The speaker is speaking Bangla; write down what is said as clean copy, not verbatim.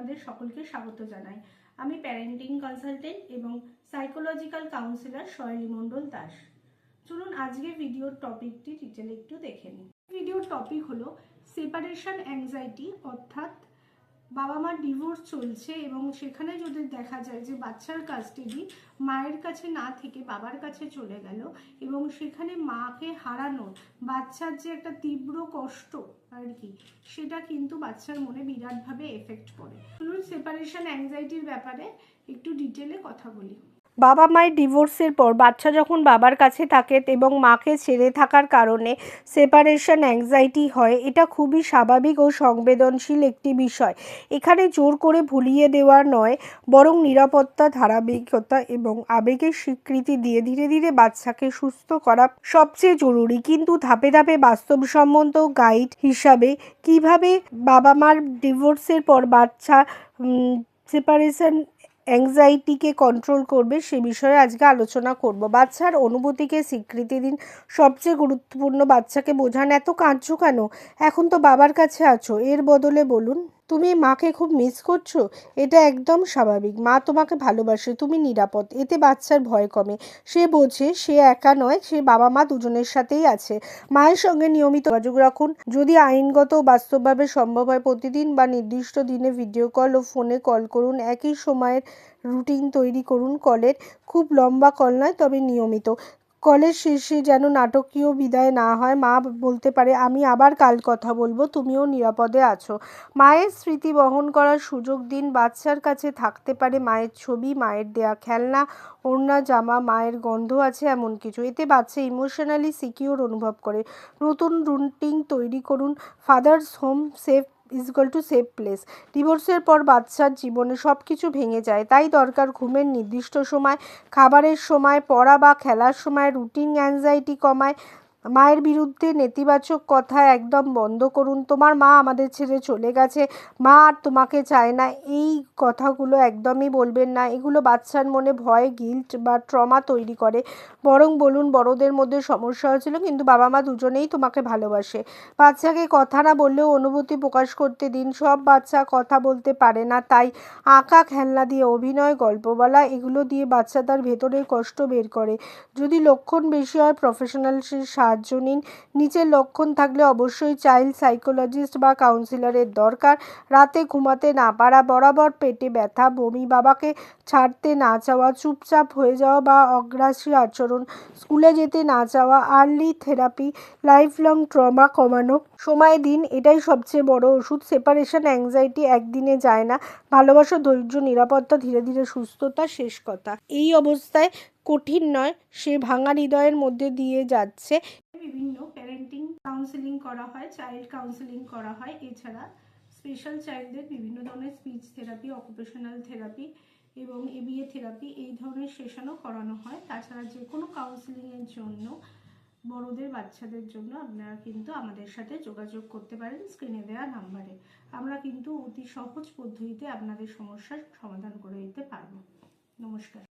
আপনাদের সকলকে স্বাগত জানাই। আমি প্যারেন্টিং কনসালটেন্ট এবং সাইকোলজিক্যাল কাউন্সিলর শৈলী মণ্ডল দাস। চলুন আজকে ভিডিওর টপিকটি ডিটেলে একটু দেখে নিই। ভিডিওর টপিক হলো সেপারেশন অ্যাংজাইটি, অর্থাৎ বাবা মার ডিভোর্স চলছে এবং সেখানে যদি দেখা যায় যে বাচ্চার কাস্টাডি মায়ের কাছে না থেকে বাবার কাছে চলে গেল এবং সেখানে মাকে হারানোর বাচ্চার যে একটা তীব্র কষ্ট আর কি, সেটা কিন্তু বাচ্চার মনে বিরাটভাবে এফেক্ট করে। চলুন সেপারেশন অ্যাংজাইটির ব্যাপারে একটু ডিটেলে কথা বলি। বাবা মায়ের ডিভোর্সের পর বাচ্চা যখন বাবার কাছে থাকে এবং মাকে ছেড়ে থাকার কারণে সেপারেশন অ্যাংজাইটি হয়, এটা খুবই স্বাভাবিক ও সংবেদনশীল একটি বিষয়। এখানে জোর করে ভুলিয়ে দেওয়া নয়, বরং নিরাপত্তা, ধারাবাহিকতা এবং আবেগের স্বীকৃতি দিয়ে ধীরে ধীরে বাচ্চাকে সুস্থ করা সবচেয়ে জরুরি। কিন্তু ধাপে ধাপে বাস্তবসম্মত গাইড হিসাবে কিভাবে বাবা মার ডিভোর্সের পর বাচ্চা সেপারেশন অ্যাংজাইটিকে কন্ট্রোল করবে সে বিষয়ে আজকে আলোচনা করব। বাচ্চার অনুভূতিকে স্বীকৃতি দিন। সবচেয়ে গুরুত্বপূর্ণ, বাচ্চাকে বোঝান, এত কাঁদছো কেন? এখন তো বাবার কাছে আছো। এর বদলে বলুন, তুমি মাকে খুব মিস করছো। এটা একদম স্বাভাবিক। মা তোমাকে ভালোবাসে, তুমি নিরাপদ। এতে বাচ্চার ভয় কমে। সে বোঝে সে একা নয়, সে বাবা মা দুজনের সাথেই আছে। মায়ের সঙ্গে নিয়মিত যোগাযোগ রাখুন। যদি আইনগত ও বাস্তবভাবে সম্ভব হয় প্রতিদিন বা নির্দিষ্ট দিনে ভিডিও কল ও ফোনে কল করুন। একই সময়ের রুটিন তৈরি করুন কলের। খুব লম্বা কল নয়, তবে নিয়মিত। কলের শেষে যেন নাটকীয় বিদায় না হয়। মা বলতে পারে, আমি আবার কাল কথা বলবো, তুমিও নিরাপদে আছো। মায়ের স্মৃতি বহন করার সুযোগ দিন। বাচ্চার কাছে থাকতে পারে মায়ের ছবি, মায়ের দেয়া খেলনা, ওড়না, জামা, মায়ের গন্ধ আছে এমন কিছু। এতে বাচ্চা ইমোশনালি সিকিউর অনুভব করে। নতুন রুটিন তৈরি করুন। Father's home safe safe place. ডিভোর্সের পর বাচ্চার জীবনে সব কিছু ভেঙে যায়, তাই দরকার ঘুমের নির্দিষ্ট সময়, খাবারের সময়, পড়া বা খেলার সময়। রুটিন অ্যাংজাইটি কমায়। মায়ের বিরুদ্ধে নেতিবাচক কথা একদম বন্ধ করুন। তোমার মা আমাদের ছেড়ে চলে গেছে, মা আর তোমাকে চায় না, এই কথাগুলো একদমই বলবেন না। এগুলো বাচ্চার মনে ভয়, গিল্ট বা ট্রমা তৈরি করে। বরং বলুন, বড়দের মধ্যে সমস্যা হয়েছিল, কিন্তু বাবা মা দুজনেই তোমাকে ভালোবাসে। বাচ্চাকে কথা না বললেও অনুভূতি প্রকাশ করতে দিন। সব বাচ্চা কথা বলতে পারে না, তাই আঁকা, খেলনা দিয়ে অভিনয়, গল্প বলা, এগুলো দিয়ে বাচ্চা তার ভেতরের কষ্ট বের করে। যদি লক্ষণ বেশি হয় প্রফেশনালসের সাহায্য নিন। নিচের লক্ষণ থাকলে অবশ্যই চাইল্ড সাইকোলজিস্ট বা কাউন্সিলরের দরকার। রাতে ঘুমাতে না পারা, বরাবর পেটে ব্যথা, বমি, বাবাকে ছাড়তে না চাওয়া, চুপচাপ হয়ে যাওয়া বা অগ্রাসী আচরণ, স্কুলে যেতে না চাওয়া। Early therapy, life long trauma কমানো সময় দিন। এটাই সবচেয়ে বড় ওষুধ। সেপারেশন অ্যাংজাইটি একদিনে যায় না। ভালোবাসা, ধৈর্য, নিরাপত্তা, ধীরে ধীরে সুস্থতা, শেষ কথা। এই অবস্থায় কঠিন নয়, সে ভাঙা হৃদয়ের মধ্যে দিয়ে যাচ্ছে। বিভিন্ন প্যারেন্টিং কাউন্সেলিং করা হয়, চাইল্ড কাউন্সেলিং করা হয়। এছাড়া স্পেশাল চাইল্ডদের বিভিন্ন ধরনের স্পিচ থেরাপি, অকুপেশনাল থেরাপি এবং এবিএ থেরাপি, এই ধরনের সেশনও করানো হয়। তাছাড়া যে কোনো কাউন্সেলিংয়ের জন্য, বড়দের বাচ্চাদের জন্য আপনারা কিন্তু আমাদের সাথে যোগাযোগ করতে পারেন স্ক্রিনে দেওয়া নাম্বারে। আমরা কিন্তু অতি সহজ পদ্ধতিতে আপনাদের সমস্যার সমাধান করে দিতে পারবো। নমস্কার।